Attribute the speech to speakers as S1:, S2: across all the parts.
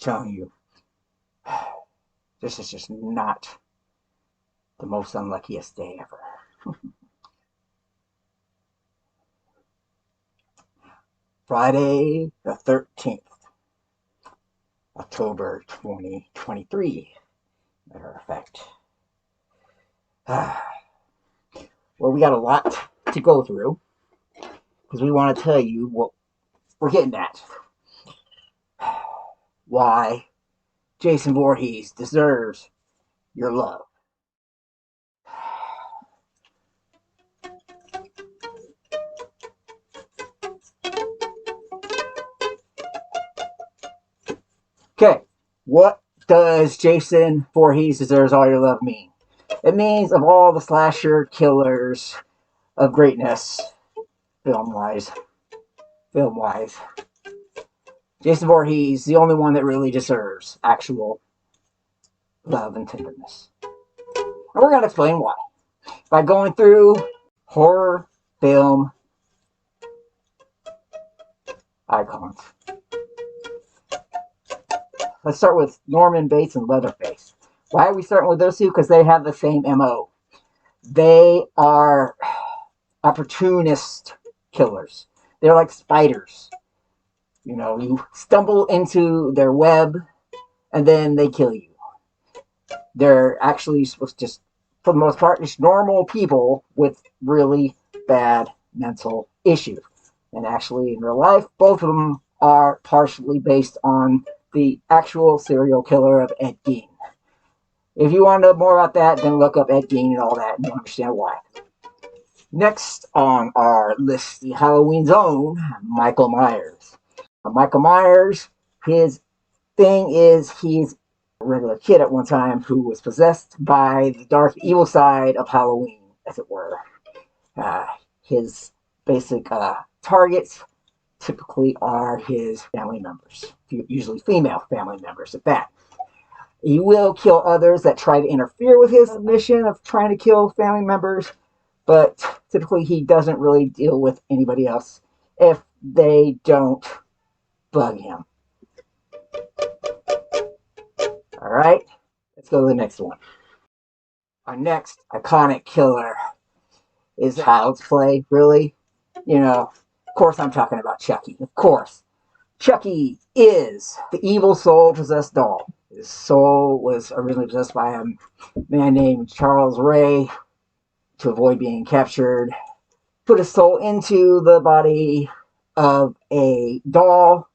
S1: telling you, this is just not the most unluckiest day ever. Friday the 13th, October 2023, matter of fact. Well, we got a lot to go through because we want to tell you what we're getting at. Why Jason Voorhees deserves your love. Okay, what does Jason Voorhees deserves all your love mean? It means of all the slasher killers of greatness, film-wise, Jason Voorhees, the only one that really deserves actual love and tenderness. And we're going to explain why. By going through horror film icons. Let's start with Norman Bates and Leatherface. Why are we starting with those two? Because they have the same MO. They are opportunist killers. They're like spiders. You know, you stumble into their web and then they kill you. They're actually supposed to just, for the most part, just normal people with really bad mental issues. And actually, in real life, both of them are partially based on the actual serial killer of Ed Gein. If you want to know more about that, then look up Ed Gein and all that, and you'll understand why. Next on our list, the Halloween's own Michael Myers. Michael Myers, his thing is he's a regular kid at one time who was possessed by the dark evil side of Halloween, as it were. His basic targets typically are his family members, usually female family members at that. He will kill others that try to interfere with his mission of trying to kill family members, but typically he doesn't really deal with anybody else if they don't bug him. Alright, let's go to the next one. Our next iconic killer is Child's Play, really. You know, of course I'm talking about Chucky, of course. Chucky is the evil soul-possessed doll. His soul was originally possessed by a man named Charles Ray to avoid being captured. Put his soul into the body of a doll,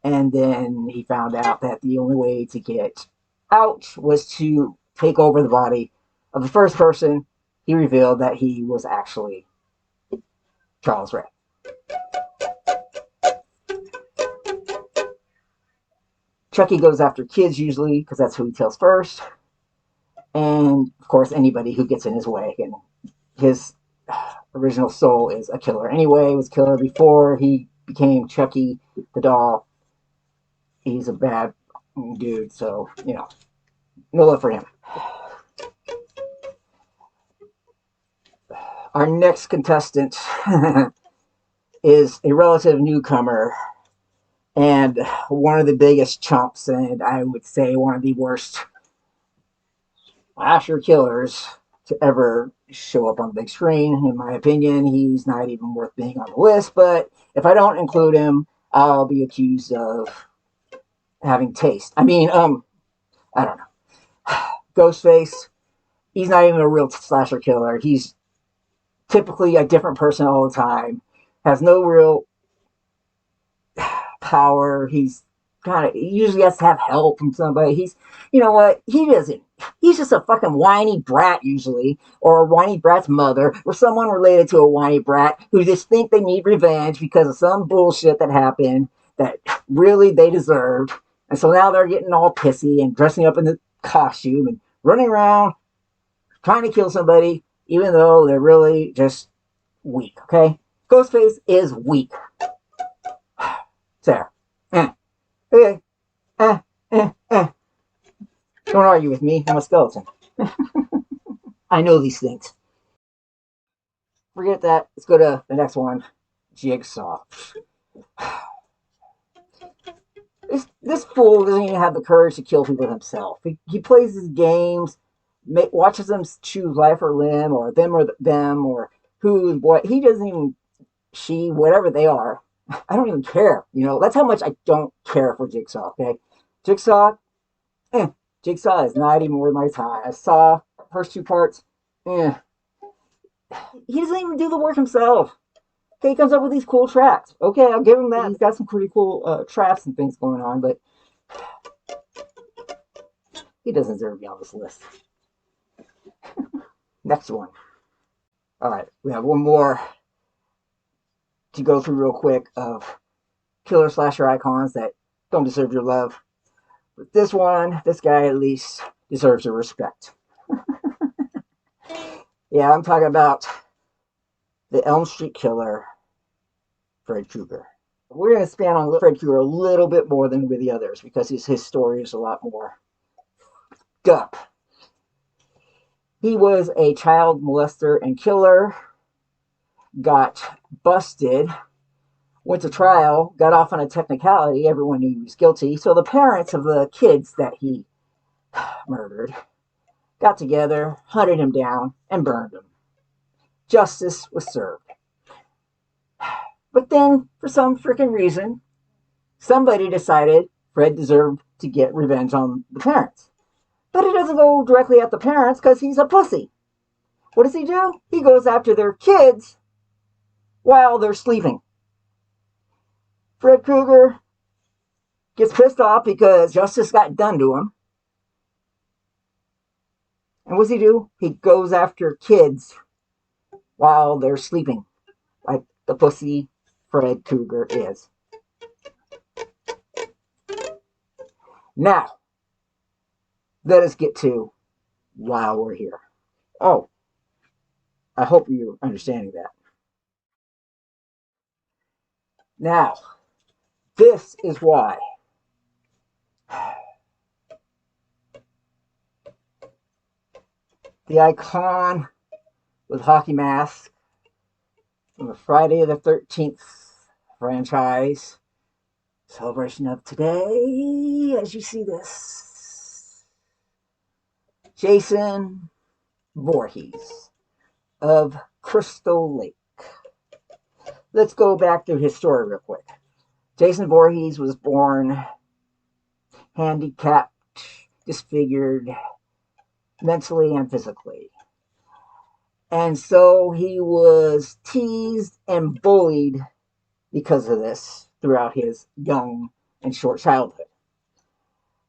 S1: and then he found out that the only way to get out was to take over the body of the first person. He revealed that he was actually Charles Ray. Chucky goes after kids usually because that's who he kills first. And, of course, anybody who gets in his way. And his original soul is a killer anyway. He was a killer before he became Chucky the doll. He's a bad dude, so, you know, no love for him. Our next contestant is a relative newcomer and one of the biggest chumps, and I would say one of the worst slasher killers to ever show up on the big screen. In my opinion, he's not even worth being on the list, but if I don't include him, I'll be accused of having taste. I mean, I don't know. Ghostface, he's not even a real slasher killer. He's typically a different person all the time, has no real power. He's he usually has to have help from somebody. He's, you know what, he doesn't. He's just a fucking whiny brat usually, or a whiny brat's mother, or someone related to a whiny brat who just think they need revenge because of some bullshit that happened that really they deserved. And so now they're getting all pissy and dressing up in the costume and running around trying to kill somebody, even though they're really just weak, okay? Ghostface is weak. Sarah. Okay. Don't argue with me. I'm a skeleton. I know these things. Forget that. Let's go to the next one. Jigsaw. This fool doesn't even have the courage to kill people himself. He plays his games, watches them choose life or limb, or them, or who and what. He doesn't even, she, whatever they are. I don't even care. You know, that's how much I don't care for Jigsaw. Okay, Jigsaw, eh, Jigsaw is not even worth my time. I saw first two parts. Eh, he doesn't even do the work himself. Okay, he comes up with these cool traps. Okay, I'll give him that. He's got some pretty cool traps and things going on, but he doesn't deserve to be on this list. Next one. All right, we have one more to go through real quick of killer slasher icons that don't deserve your love. But this one, this guy at least deserves your respect. Yeah, I'm talking about the Elm Street killer, Fred Krueger. We're going to span on Fred Krueger a little bit more than with the others because his story is a lot more up. He was a child molester and killer, got busted, went to trial, got off on a technicality. Everyone knew he was guilty. So the parents of the kids that he murdered got together, hunted him down, and burned him. Justice was served. But then, for some freaking reason, somebody decided Fred deserved to get revenge on the parents. But he doesn't go directly at the parents because he's a pussy. What does he do? He goes after their kids while they're sleeping. Fred Krueger gets pissed off because justice got done to him. And what does he do? He goes after kids while they're sleeping, like the pussy Fred Krueger is. Now, let us get to why we're here. Oh, I hope you're understanding that. Now, this is why. The icon with hockey mask from the Friday the 13th franchise celebration of today, as you see this, Jason Voorhees of Crystal Lake. Let's go back to his story real quick. Jason Voorhees was born handicapped, disfigured, mentally and physically. And so he was teased and bullied because of this throughout his young and short childhood.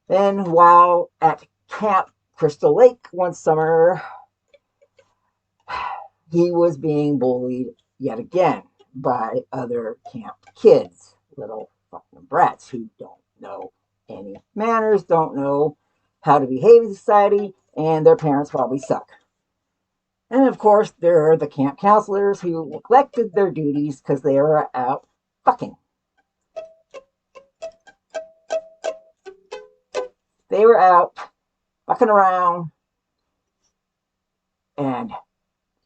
S1: Then, while at Camp Crystal Lake one summer, he was being bullied yet again by other camp kids, little fucking brats who don't know any manners, don't know how to behave in society, and their parents probably suck. And of course, there are the camp counselors who neglected their duties because they were out fucking. They were out fucking around, and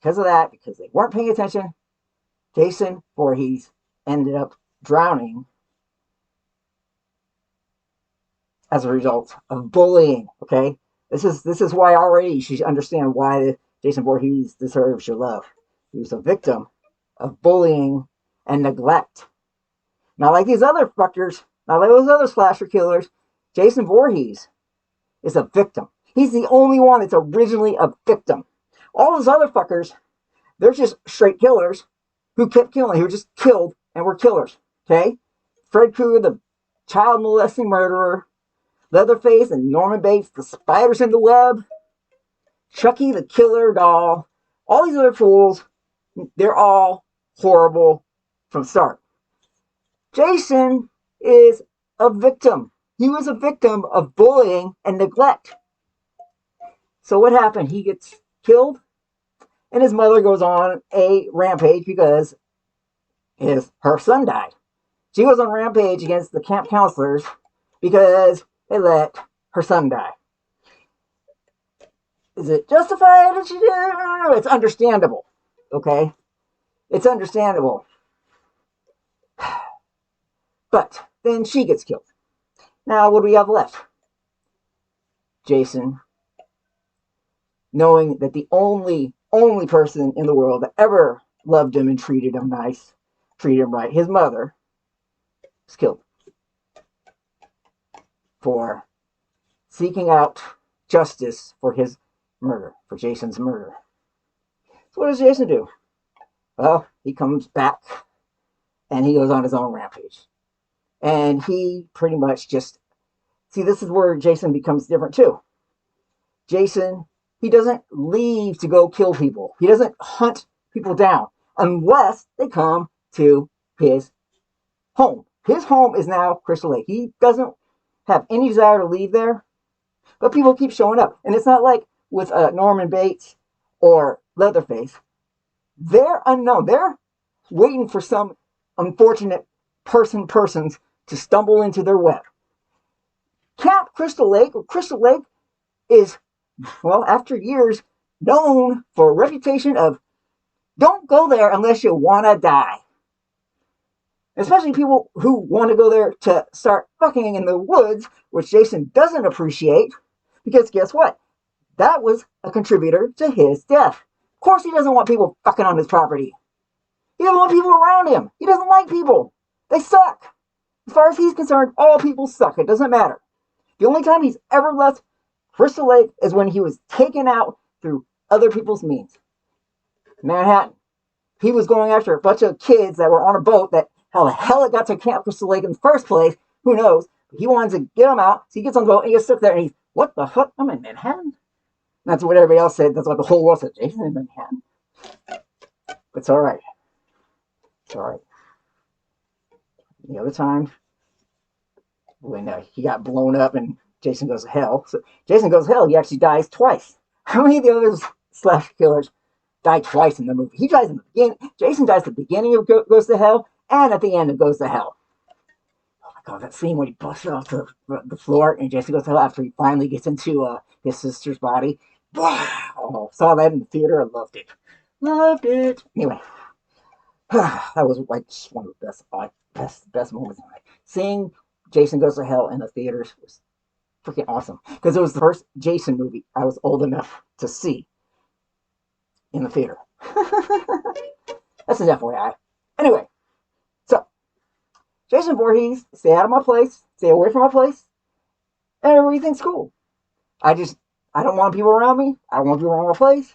S1: because of that, because they weren't paying attention, Jason Voorhees ended up drowning as a result of bullying. Okay, this is why already you should understand why Jason Voorhees deserves your love. He was a victim of bullying and neglect. Not like these other fuckers, not like those other slasher killers. Jason Voorhees is a victim. He's the only one that's originally a victim. All those other fuckers, they're just straight killers who kept killing, who just killed and were killers. Okay? Fred Krueger, the child molesting murderer, Leatherface and Norman Bates, the spiders in the web, Chucky the killer doll, all these other fools, they're all horrible from start. Jason is a victim. He was a victim of bullying and neglect. So what happened? He gets killed, and his mother goes on a rampage because her son died. She goes on a rampage against the camp counselors because they let her son die. Is it justified that she did? It's understandable. Okay? It's understandable. But then she gets killed. Now, what do we have left? Jason, knowing that the only person in the world that ever loved him and treated him nice, treated him right, his mother, was killed for seeking out justice for his murder, for Jason's murder. So what does Jason do? Well, he comes back and he goes on his own rampage. And he pretty much just, see, this is where Jason becomes different too. Jason, he doesn't leave to go kill people. He doesn't hunt people down unless they come to his home. His home is now Crystal Lake. He doesn't have any desire to leave there, but people keep showing up. And it's not like with Norman Bates or Leatherface. They're unknown. They're waiting for some unfortunate persons to stumble into their web. Camp Crystal Lake, or Crystal Lake, is, well, after years, known for a reputation of don't go there unless you want to die. Especially people who want to go there to start fucking in the woods, which Jason doesn't appreciate, because guess what? That was a contributor to his death. Of course he doesn't want people fucking on his property. He doesn't want people around him. He doesn't like people. They suck. As far as he's concerned, all people suck. It doesn't matter. The only time he's ever left Crystal Lake is when he was taken out through other people's means. Manhattan. He was going after a bunch of kids that were on a boat that how the hell it got to Camp Crystal Lake in the first place, who knows? But he wanted to get them out, so he gets on the boat and he gets stuck there and he's, what the fuck? I'm in Manhattan? That's what everybody else said. That's what the whole world said. Jason in Manhattan. But it's alright. It's alright. The other time, when he got blown up and Jason Goes to Hell. So Jason Goes to Hell, he actually dies twice. How many of the other slash killers die twice in the movie? He dies in the beginning. Jason dies at the beginning of Goes to Hell and at the end of Goes to Hell. Oh my god, that scene when he busts off the floor and Jason Goes to Hell after he finally gets into his sister's body. Oh, saw that in the theater. I loved it. Loved it. Anyway, that was like one of the best moments of my life. Seeing Jason Goes to Hell in the theaters was freaking awesome because it was the first Jason movie I was old enough to see in the theater. That's an FYI. Anyway, so Jason Voorhees, stay out of my place, stay away from my place, and everything's cool. I don't want people around me. I don't want people around my place.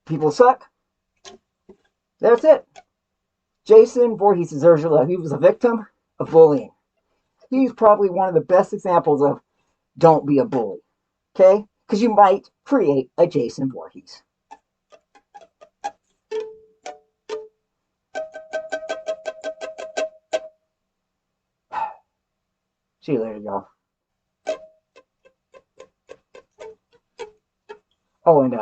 S1: People suck. That's it. Jason Voorhees deserves your love. He was a victim of bullying. He's probably one of the best examples of don't be a bully. Okay? Because you might create a Jason Voorhees. See you later, y'all. Oh, and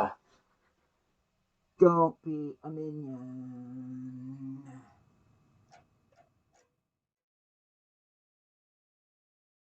S1: don't be a minion.